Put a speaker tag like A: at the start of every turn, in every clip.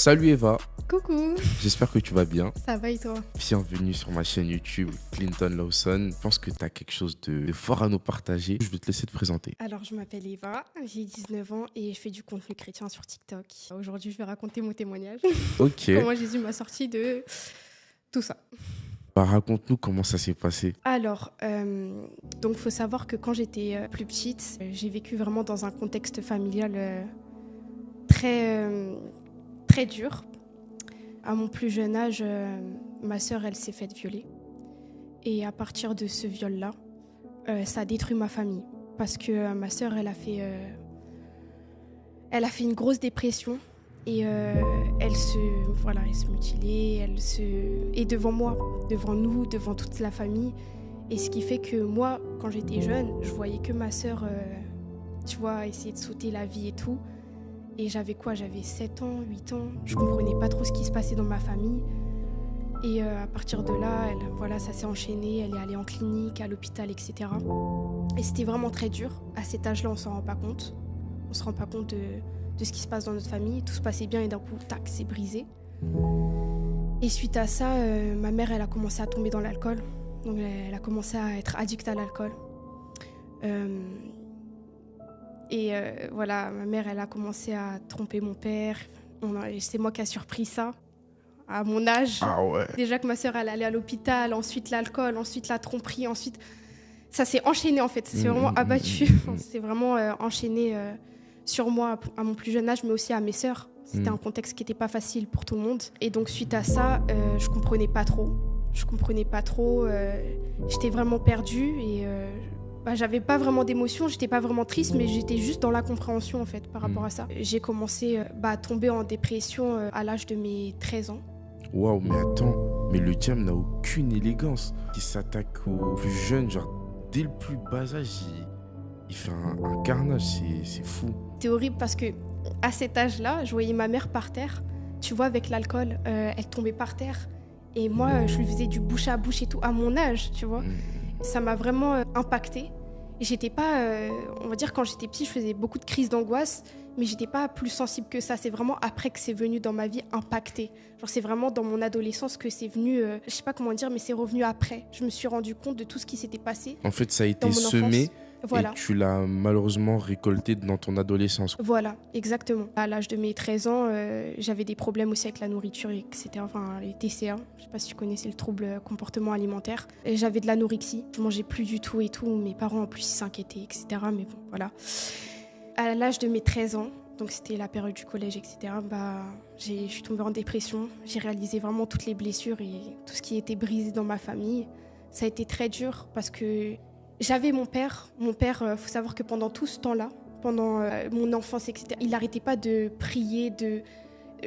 A: Salut Eva,
B: Coucou,
A: j'espère que tu vas bien.
B: ça va et toi?
A: Bienvenue sur ma chaîne YouTube Clinton Lawson. Je pense que tu as quelque chose de fort à nous partager. Je vais te laisser te présenter.
B: Alors, je m'appelle Eva, j'ai 19 ans et je fais du contenu chrétien sur TikTok. Aujourd'hui, je vais raconter mon témoignage.
A: Ok,
B: Comment Jésus m'a sorti de tout ça.
A: raconte-nous comment ça s'est passé.
B: Alors, donc, faut savoir que quand j'étais plus petite, j'ai vécu vraiment dans un contexte familial très dur. À mon plus jeune âge, ma sœur, elle s'est faite violer. Et à partir de ce viol-là, ça a détruit ma famille. Parce que ma sœur, elle a fait une grosse dépression. Et elle se mutilait, et devant moi, devant nous, devant toute la famille. Et ce qui fait que moi, quand j'étais jeune, je voyais que ma sœur, essayer de sauter la vie et tout. Et j'avais 7 ans, 8 ans. Je comprenais pas trop ce qui se passait dans ma famille. Et à partir de là, ça s'est enchaîné. Elle est allée en clinique, à l'hôpital, etc. Et c'était vraiment très dur. À cet âge-là, on s'en rend pas compte. On se rend pas compte de ce qui se passe dans notre famille. Tout se passait bien et d'un coup, tac, c'est brisé. Et suite à ça, ma mère, elle a commencé à tomber dans l'alcool. Donc elle a commencé à être addicte à l'alcool. Ma mère, elle a commencé à tromper mon père. C'est moi qui a surpris ça, à mon âge.
A: Ah ouais.
B: Déjà que ma sœur, elle allait à l'hôpital, ensuite l'alcool, ensuite la tromperie, ensuite... Ça s'est enchaîné, en fait. C'est vraiment abattu. C'est vraiment enchaîné sur moi à mon plus jeune âge, mais aussi à mes sœurs. C'était un contexte qui n'était pas facile pour tout le monde. Et donc, suite à ça, je comprenais pas trop. J'étais vraiment perdue et... j'avais pas vraiment d'émotion, j'étais pas vraiment triste, mais j'étais juste dans l'incompréhension en fait par rapport à ça. J'ai commencé à tomber en dépression à l'âge de mes 13 ans.
A: Waouh, mais attends, mais le diable n'a aucune élégance. Il s'attaque aux plus jeunes, genre dès le plus bas âge, il fait un carnage, c'est fou.
B: C'était horrible parce que à cet âge-là, je voyais ma mère par terre, tu vois, avec l'alcool, elle tombait par terre. Et moi, je lui faisais du bouche à bouche et tout, à mon âge, tu vois. Ça m'a vraiment impactée. Et j'étais pas, on va dire, quand j'étais petite, je faisais beaucoup de crises d'angoisse, mais j'étais pas plus sensible que ça. C'est vraiment après que c'est venu dans ma vie impacter. Genre, c'est vraiment dans mon adolescence que c'est venu, je sais pas comment dire, mais c'est revenu après. Je me suis rendu compte de tout ce qui s'était passé.
A: En fait, ça a été
B: dans mon
A: semé.
B: enfance. Voilà.
A: Et tu l'as malheureusement récolté dans ton adolescence.
B: Voilà, exactement. À l'âge de mes 13 ans, j'avais des problèmes aussi avec la nourriture, etc. Enfin, les TCA. Je sais pas si tu connaissais le trouble comportement alimentaire. Et j'avais de l'anorexie. Je mangeais plus du tout et tout. Mes parents, en plus, ils s'inquiétaient, etc. Mais bon, voilà. À l'âge de mes 13 ans, donc c'était la période du collège, etc., je suis tombée en dépression. J'ai réalisé vraiment toutes les blessures et tout ce qui était brisé dans ma famille. Ça a été très dur parce que j'avais mon père. Mon père, faut savoir que pendant tout ce temps-là, pendant mon enfance, etc., il n'arrêtait pas de prier,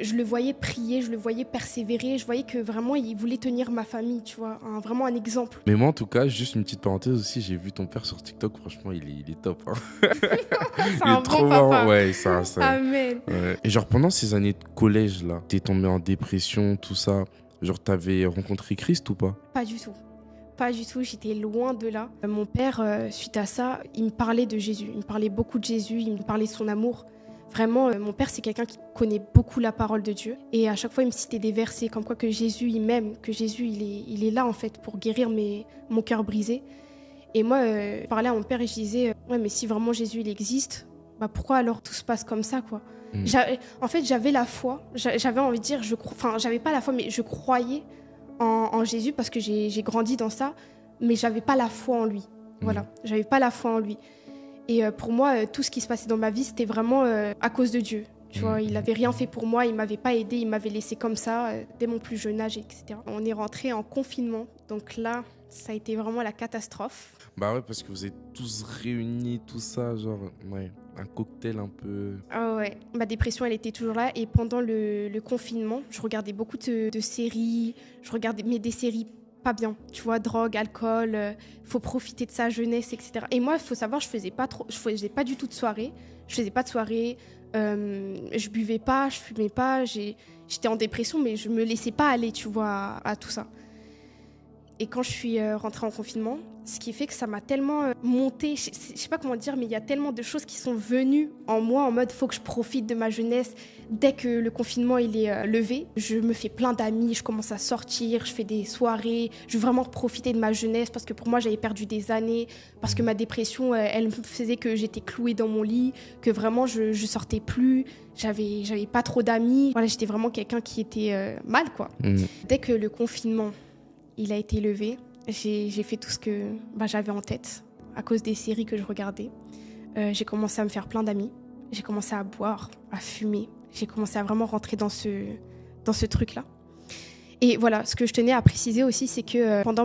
B: je le voyais prier, je le voyais persévérer, je voyais que vraiment il voulait tenir ma famille, tu vois, vraiment un exemple.
A: Mais moi, en tout cas, juste une petite parenthèse aussi, j'ai vu ton père sur TikTok, franchement, il est top. Hein.
B: C'est
A: Il
B: un
A: est trop
B: bon
A: marrant.
B: papa.
A: Ouais, ça.
B: Amen.
A: Ouais. Et genre, pendant ces années de collège, là, t'es tombé en dépression, tout ça, genre, t'avais rencontré Christ ou pas?
B: Pas du tout. Pas du tout, j'étais loin de là. Mon père, suite à ça, il me parlait de Jésus. Il me parlait beaucoup de Jésus, il me parlait de son amour. Vraiment, mon père, c'est quelqu'un qui connaît beaucoup la parole de Dieu. Et à chaque fois, il me citait des versets comme quoi que Jésus, il m'aime, que Jésus, il est là, en fait, pour guérir mon cœur brisé. Et moi, je parlais à mon père et je disais, ouais, mais si vraiment Jésus, il existe, pourquoi alors tout se passe comme ça, quoi? En fait, j'avais la foi. J'avais envie de dire, j'avais pas la foi, mais je croyais en Jésus parce que j'ai grandi dans ça, mais j'avais pas la foi en lui. Voilà, j'avais pas la foi en lui. Et pour moi, tout ce qui se passait dans ma vie, c'était vraiment à cause de Dieu. Tu vois, il n'avait rien fait pour moi, il m'avait pas aidé, il m'avait laissé comme ça dès mon plus jeune âge, etc. On est rentré en confinement, donc là, ça a été vraiment la catastrophe.
A: Bah ouais, parce que vous êtes tous réunis, tout ça, genre, ouais, un cocktail un peu...
B: Ah ouais, ma dépression, elle était toujours là. Et pendant le confinement, je regardais beaucoup de séries, mais des séries pas bien, tu vois, drogue, alcool, faut profiter de sa jeunesse, etc. Et moi, il faut savoir, je faisais pas du tout de soirée, je buvais pas, je fumais pas, j'étais en dépression, mais je me laissais pas aller, tu vois, à tout ça. Et quand je suis rentrée en confinement, ce qui fait que ça m'a tellement monté, je sais pas comment dire, mais il y a tellement de choses qui sont venues en moi en mode faut que je profite de ma jeunesse. Dès que le confinement il est levé, je me fais plein d'amis, je commence à sortir, je fais des soirées, je veux vraiment profiter de ma jeunesse parce que pour moi j'avais perdu des années, parce que ma dépression elle me faisait que j'étais clouée dans mon lit, que vraiment je sortais plus, j'avais pas trop d'amis, voilà, j'étais vraiment quelqu'un qui était mal quoi. Dès que le confinement il a été levé, j'ai fait tout ce que j'avais en tête à cause des séries que je regardais. J'ai commencé à me faire plein d'amis. J'ai commencé à boire, à fumer. J'ai commencé à vraiment rentrer dans ce truc-là. Et voilà, ce que je tenais à préciser aussi, c'est que pendant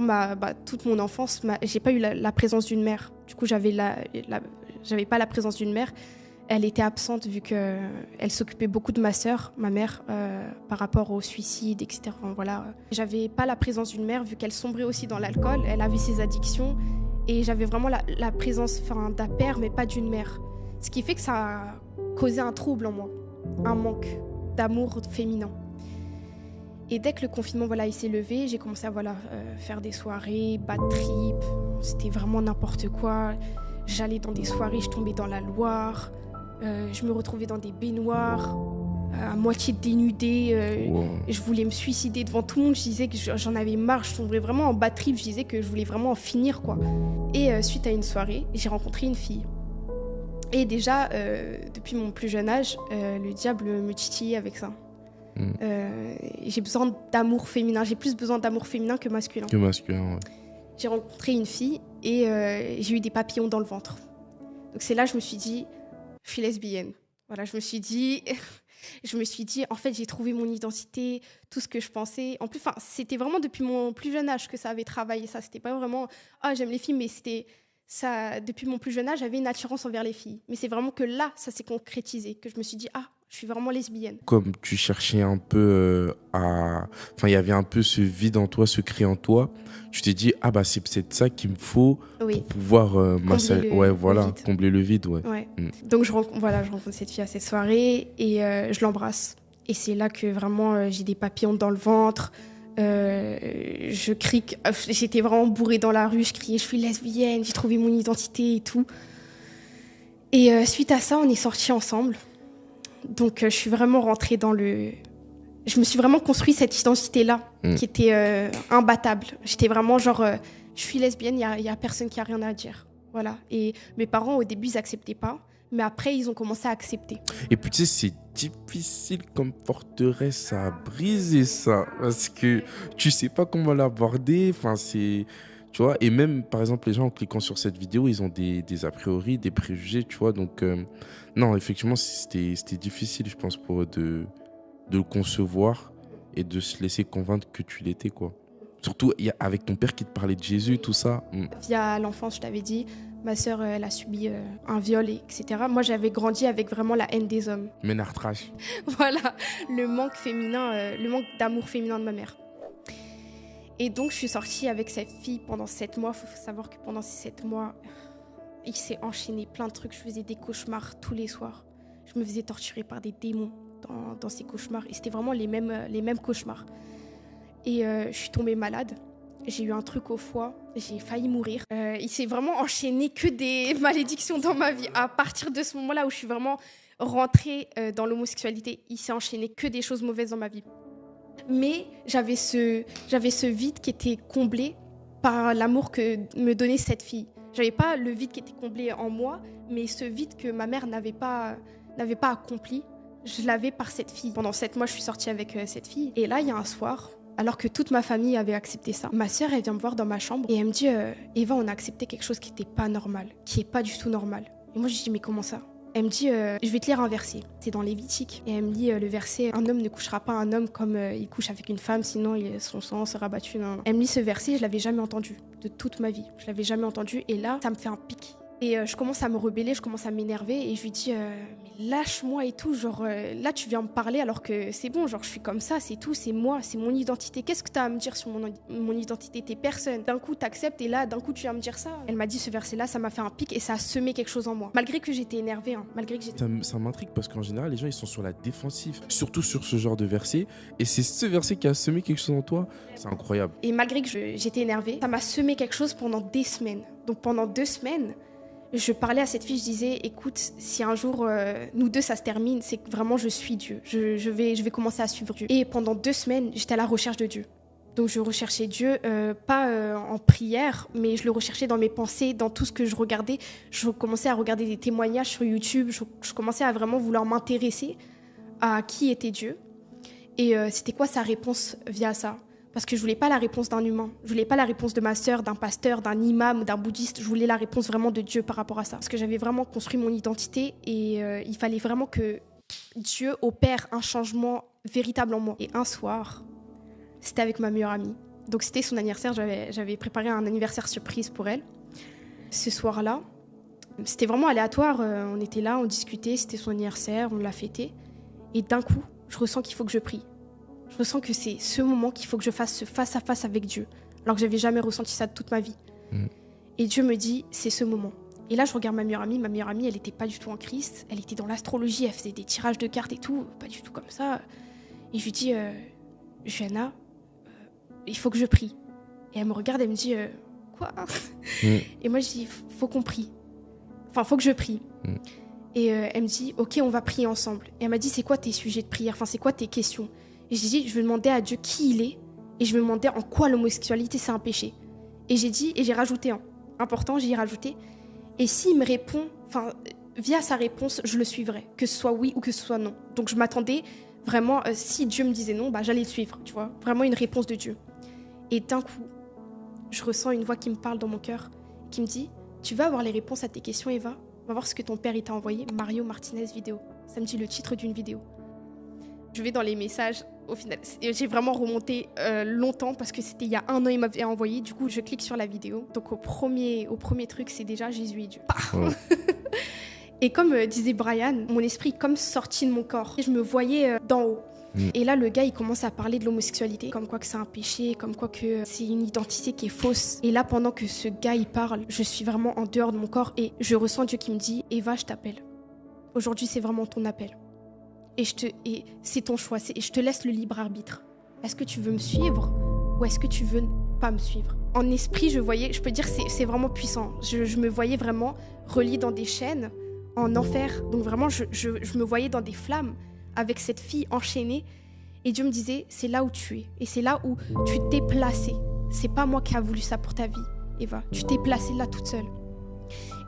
B: toute mon enfance, j'ai pas eu la présence d'une mère. Du coup, j'avais pas la présence d'une mère. Elle était absente vu qu'elle s'occupait beaucoup de ma sœur, ma mère, par rapport au suicide, etc. Enfin, voilà. J'avais pas la présence d'une mère vu qu'elle sombrait aussi dans l'alcool, elle avait ses addictions et j'avais vraiment la présence d'un père mais pas d'une mère. Ce qui fait que ça a causé un trouble en moi, un manque d'amour féminin. Et dès que le confinement il s'est levé, j'ai commencé à faire des soirées, bad trip, c'était vraiment n'importe quoi. J'allais dans des soirées, je tombais dans la Loire. Je me retrouvais dans des baignoires, à moitié dénudée.
A: Wow.
B: Je voulais me suicider devant tout le monde. Je disais que j'en avais marre. Je tombais vraiment en bad trip. Je disais que je voulais vraiment en finir, quoi. Et suite à une soirée, j'ai rencontré une fille. Et déjà, depuis mon plus jeune âge, le diable me titillait avec ça. J'ai besoin d'amour féminin. J'ai plus besoin d'amour féminin que masculin.
A: Ouais.
B: J'ai rencontré une fille et j'ai eu des papillons dans le ventre. Donc c'est là que je me suis dit... Je suis lesbienne. Voilà, je me suis dit, en fait, j'ai trouvé mon identité, tout ce que je pensais. En plus, c'était vraiment depuis mon plus jeune âge que ça avait travaillé. Ça, c'était pas vraiment, j'aime les filles, mais c'était ça. Depuis mon plus jeune âge, j'avais une attirance envers les filles. Mais c'est vraiment que là, ça s'est concrétisé, que je me suis dit, je suis vraiment lesbienne.
A: Comme tu cherchais un peu il y avait un peu ce vide en toi, ce cri en toi, tu t'es dit, c'est peut-être ça qu'il me faut pour pouvoir combler le vide. Ouais.
B: Donc je rencontre cette fille à cette soirée et je l'embrasse. Et c'est là que vraiment j'ai des papillons dans le ventre. Je crie, j'étais vraiment bourrée dans la rue, je criais, je suis lesbienne, j'ai trouvé mon identité et tout. Et suite à ça, on est sortis ensemble. Donc, je suis vraiment rentrée je me suis vraiment construit cette identité-là, qui était imbattable. J'étais vraiment genre, je suis lesbienne, il y a personne qui a rien à dire. Voilà. Et mes parents, au début, ils acceptaient pas. Mais après, ils ont commencé à accepter.
A: Et puis, tu sais, c'est difficile comme forteresse à briser ça. Parce que tu sais pas comment l'aborder. Tu vois, et même, par exemple, les gens, en cliquant sur cette vidéo, ils ont des a priori, des préjugés, tu vois. Donc, non, effectivement, c'était difficile, je pense, pour eux de le concevoir et de se laisser convaincre que tu l'étais, quoi. Surtout avec ton père qui te parlait de Jésus, tout ça.
B: Via l'enfance, je t'avais dit, ma sœur, elle a subi un viol, etc. Moi, j'avais grandi avec vraiment la haine des hommes.
A: Ménard trash.
B: Voilà, le manque féminin, le manque d'amour féminin de ma mère. Et donc, je suis sortie avec cette fille pendant 7 mois. Il faut savoir que pendant ces 7 mois, il s'est enchaîné plein de trucs. Je faisais des cauchemars tous les soirs. Je me faisais torturer par des démons dans ces cauchemars. Et c'était vraiment les mêmes cauchemars. Et je suis tombée malade. J'ai eu un truc au foie. J'ai failli mourir. Il s'est vraiment enchaîné que des malédictions dans ma vie. À partir de ce moment-là où je suis vraiment rentrée dans l'homosexualité, il s'est enchaîné que des choses mauvaises dans ma vie. Mais j'avais ce vide qui était comblé par l'amour que me donnait cette fille. J'avais pas le vide qui était comblé en moi, mais ce vide que ma mère n'avait pas accompli, je l'avais par cette fille. Pendant 7 mois, je suis sortie avec cette fille. Et là, il y a un soir, alors que toute ma famille avait accepté ça, ma sœur, elle vient me voir dans ma chambre et elle me dit « Eva, on a accepté quelque chose qui n'était pas normal, qui n'est pas du tout normal. » Et moi, je dis « Mais comment ça ?» Elle me dit je vais te lire un verset. C'est dans Lévitique. Et elle me dit le verset un homme ne couchera pas un homme comme il couche avec une femme, sinon son sang sera battu. Non. Elle me lit ce verset, je l'avais jamais entendu de toute ma vie. Je l'avais jamais entendu et là, ça me fait un pic. Et je commence à me rebeller, je commence à m'énerver et je lui dis mais lâche-moi et tout, genre là tu viens me parler alors que c'est bon, genre je suis comme ça, c'est tout, c'est moi, c'est mon identité. Qu'est-ce que tu as à me dire sur mon identité? T'es personne. D'un coup t'acceptes et là d'un coup tu viens me dire ça. Elle m'a dit ce verset-là, ça m'a fait un pic et ça a semé quelque chose en moi. Malgré que j'étais énervée, hein, malgré que j'étais...
A: Ça m'intrigue parce qu'en général, les gens ils sont sur la défensive, surtout sur ce genre de verset. Et c'est ce verset qui a semé quelque chose en toi. C'est incroyable.
B: Et malgré que j'étais énervée, ça m'a semé quelque chose pendant des semaines. Donc pendant 2 semaines, je parlais à cette fille, je disais, écoute, si un jour nous deux ça se termine, c'est que vraiment je suis Dieu. Je vais commencer à suivre Dieu. Et pendant 2 semaines, j'étais à la recherche de Dieu. Donc je recherchais Dieu, pas en prière, mais je le recherchais dans mes pensées, dans tout ce que je regardais. Je commençais à regarder des témoignages sur YouTube, je commençais à vraiment vouloir m'intéresser à qui était Dieu. Et c'était quoi sa réponse via ça? Parce que je voulais pas la réponse d'un humain. Je voulais pas la réponse de ma sœur, d'un pasteur, d'un imam, d'un bouddhiste. Je voulais la réponse vraiment de Dieu par rapport à ça. Parce que j'avais vraiment construit mon identité et il fallait vraiment que Dieu opère un changement véritable en moi. Et un soir, c'était avec ma meilleure amie. Donc c'était son anniversaire, j'avais préparé un anniversaire surprise pour elle. Ce soir-là, c'était vraiment aléatoire. On était là, on discutait, c'était son anniversaire, on l'a fêté. Et d'un coup, je ressens qu'il faut que je prie. Je ressens que c'est ce moment qu'il faut que je fasse ce face-à-face avec Dieu. Alors que j'avais jamais ressenti ça de toute ma vie. Et Dieu me dit, c'est ce moment. Et là, je regarde ma meilleure amie. Ma meilleure amie, elle n'était pas du tout en Christ. Elle était dans l'astrologie, elle faisait des tirages de cartes et tout. Pas du tout comme ça. Et je lui dis, Johanna, il faut que je prie. Et elle me regarde, elle me dit, quoi? Et moi, je dis, faut qu'on prie. Enfin, faut que je prie. Et elle me dit, ok, on va prier ensemble. Et elle m'a dit, c'est quoi tes sujets de prière? Enfin, c'est quoi tes questions? Et j'ai dit, je vais demander à Dieu qui il est et je vais demander en quoi l'homosexualité c'est un péché. Et j'ai dit, et j'ai rajouté important, j'ai rajouté, et s'il me répond, enfin, via sa réponse, je le suivrai, que ce soit oui ou que ce soit non. Donc je m'attendais vraiment, si Dieu me disait non, bah, j'allais le suivre, tu vois, vraiment une réponse de Dieu. Et d'un coup, je ressens une voix qui me parle dans mon cœur, qui me dit, tu vas avoir les réponses à tes questions, Eva, on va voir ce que ton père il t'a envoyé, Mario Martinez vidéo. Ça me dit le titre d'une vidéo. Je vais dans les messages, au final, j'ai vraiment remonté longtemps parce que c'était il y a 1 an, il m'avait envoyé. Du coup, je clique sur la vidéo. Donc, au premier truc, c'est déjà Jésus et Dieu. Et comme disait Brian, mon esprit est comme sorti de mon corps. Et je me voyais d'en haut. Et là, le gars, il commence à parler de l'homosexualité, comme quoi que c'est un péché, comme quoi que c'est une identité qui est fausse. Et là, pendant que ce gars, il parle, je suis vraiment en dehors de mon corps et je ressens Dieu qui me dit, Eva, je t'appelle. Aujourd'hui, c'est vraiment ton appel. Et c'est ton choix, et je te laisse le libre arbitre. Est-ce que tu veux me suivre ou est-ce que tu veux pas me suivre? En esprit, je peux dire que c'est vraiment puissant. Je me voyais vraiment reliée dans des chaînes, en enfer. Donc vraiment, je me voyais dans des flammes avec cette fille enchaînée. Et Dieu me disait, c'est là où tu es. Et c'est là où tu t'es placée. C'est pas moi qui a voulu ça pour ta vie, Eva. Tu t'es placée là toute seule.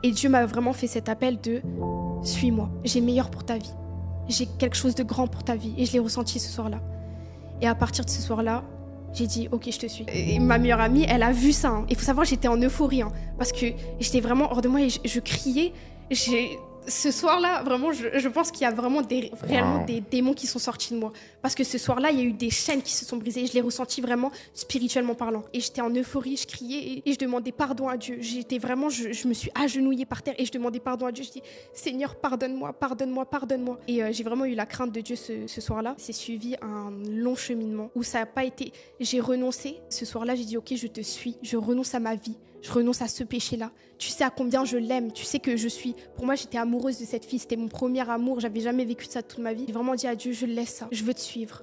B: Et Dieu m'a vraiment fait cet appel de « Suis-moi, j'ai meilleur pour ta vie. J'ai quelque chose de grand pour ta vie. » Et je l'ai ressenti ce soir-là. Et à partir de ce soir-là, j'ai dit « Ok, je te suis. » Et ma meilleure amie, elle a vu ça. Hein. Il faut savoir que j'étais en euphorie. Hein, parce que j'étais vraiment hors de moi et je criais. Ce soir-là, vraiment, je pense qu'il y a vraiment réellement des démons qui sont sortis de moi. Parce que ce soir-là, il y a eu des chaînes qui se sont brisées. Je l'ai ressenti vraiment spirituellement parlant. Et j'étais en euphorie, je criais et je demandais pardon à Dieu. J'étais vraiment, je me suis agenouillée par terre et je demandais pardon à Dieu. Je dis, Seigneur, pardonne-moi, pardonne-moi, pardonne-moi. Et j'ai vraiment eu la crainte de Dieu ce soir-là. C'est suivi un long cheminement où ça n'a pas été... J'ai renoncé. Ce soir-là, j'ai dit, ok, je te suis. Je renonce à ma vie. Je renonce à ce péché-là. Tu sais à combien je l'aime. Tu sais que je suis... Pour moi, j'étais amoureuse de cette fille. C'était mon premier amour. J'avais jamais vécu ça toute ma vie. J'ai vraiment dit à Dieu, je laisse ça. Je veux te suivre.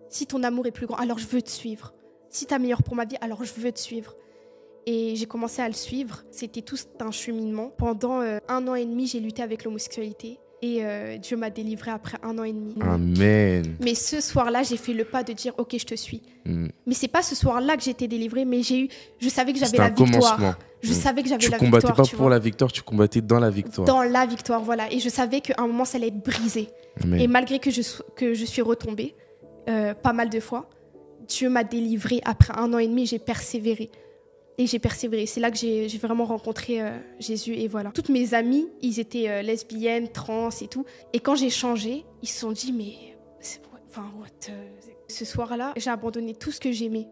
B: Si ton amour est plus grand, alors je veux te suivre. Si t'as meilleur pour ma vie, alors je veux te suivre. Et j'ai commencé à le suivre. C'était tout un cheminement. Pendant 1 an et demi, j'ai lutté avec l'homosexualité. Et Dieu m'a délivrée après 1 an et demi.
A: Amen.
B: Mais ce soir-là, j'ai fait le pas de dire, ok, je te suis. Mais c'est pas ce soir-là que j'ai été délivrée, mais je savais que j'avais la victoire.
A: Commencement.
B: Je savais que j'avais la victoire.
A: Tu combattais pas pour la victoire, tu combattais dans la victoire.
B: Dans la victoire, voilà. Et je savais qu'à un moment, ça allait être brisé. Amen. Et malgré que je suis retombée pas mal de fois, Dieu m'a délivrée. Après 1 an et demi, j'ai persévéré. Et j'ai persévéré. C'est là que j'ai vraiment rencontré Jésus. Et voilà. Toutes mes amies, ils étaient lesbiennes, trans et tout. Et quand j'ai changé, ils se sont dit, mais... Ce soir-là, j'ai abandonné tout ce que j'aimais.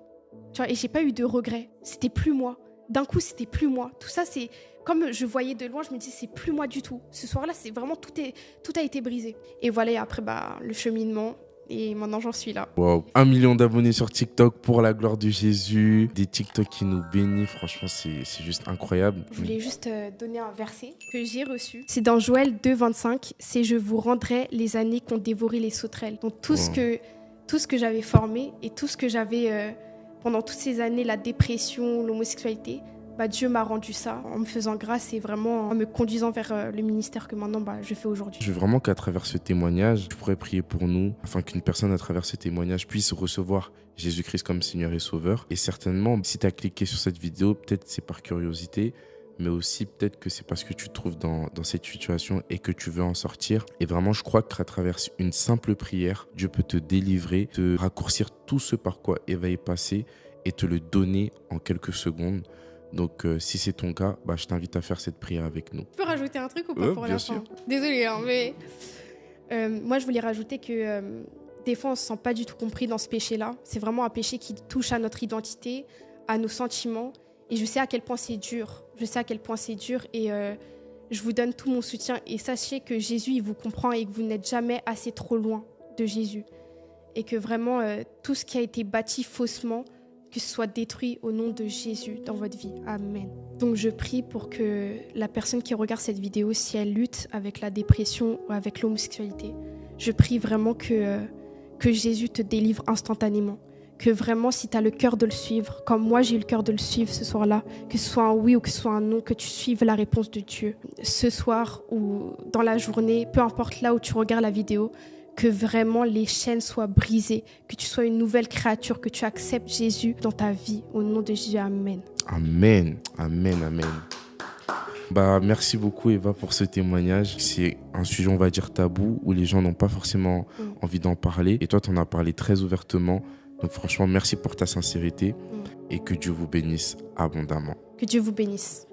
B: Tu vois, et j'ai pas eu de regrets. C'était plus moi. d'un coup, c'était plus moi. Tout ça, c'est comme je voyais de loin, je me disais, c'est plus moi du tout. Ce soir-là, c'est vraiment tout a été brisé. Et voilà, et après, le cheminement. Et maintenant, j'en suis là.
A: Wow. 1 million d'abonnés sur TikTok pour la gloire de Jésus. Des TikTok qui nous bénissent. Franchement, c'est juste incroyable.
B: Je voulais juste donner un verset que j'ai reçu. C'est dans Joël 2,25. C'est « Je vous rendrai les années qu'ont dévoré les sauterelles ». Donc tout ce que j'avais formé et tout ce que j'avais pendant toutes ces années, la dépression, l'homosexualité, Dieu m'a rendu ça en me faisant grâce et vraiment en me conduisant vers le ministère que maintenant je fais aujourd'hui.
A: Je veux vraiment qu'à travers ce témoignage, tu pourrais prier pour nous afin qu'une personne à travers ce témoignage puisse recevoir Jésus-Christ comme Seigneur et Sauveur. Et certainement, si tu as cliqué sur cette vidéo, peut-être c'est par curiosité, mais aussi peut-être que c'est parce que tu te trouves dans cette situation et que tu veux en sortir. Et vraiment, je crois qu'à travers une simple prière, Dieu peut te délivrer, te raccourcir tout ce par quoi Eva est passée et te le donner en quelques secondes. Donc, si c'est ton cas, je t'invite à faire cette prière avec nous.
B: Tu peux rajouter un truc ou pas pour la fin ? Désolée, mais moi, je voulais rajouter que des fois, on ne se sent pas du tout compris dans ce péché-là. C'est vraiment un péché qui touche à notre identité, à nos sentiments. Et je sais à quel point c'est dur. Et je vous donne tout mon soutien. Et sachez que Jésus, il vous comprend et que vous n'êtes jamais assez trop loin de Jésus. Et que vraiment, tout ce qui a été bâti faussement, que ce soit détruit au nom de Jésus dans votre vie. Amen. Donc je prie pour que la personne qui regarde cette vidéo, si elle lutte avec la dépression ou avec l'homosexualité, je prie vraiment que Jésus te délivre instantanément. Que vraiment, si tu as le cœur de le suivre, comme moi j'ai eu le cœur de le suivre ce soir-là, que ce soit un oui ou que ce soit un non, que tu suives la réponse de Dieu. Ce soir ou dans la journée, peu importe là où tu regardes la vidéo, que vraiment les chaînes soient brisées, que tu sois une nouvelle créature, que tu acceptes Jésus dans ta vie. Au nom de Jésus, amen.
A: Amen, amen, amen. Merci beaucoup Eva pour ce témoignage. C'est un sujet, on va dire, tabou, où les gens n'ont pas forcément envie d'en parler. Et toi, tu en as parlé très ouvertement. Donc franchement, merci pour ta sincérité et que Dieu vous bénisse abondamment.
B: Que Dieu vous bénisse.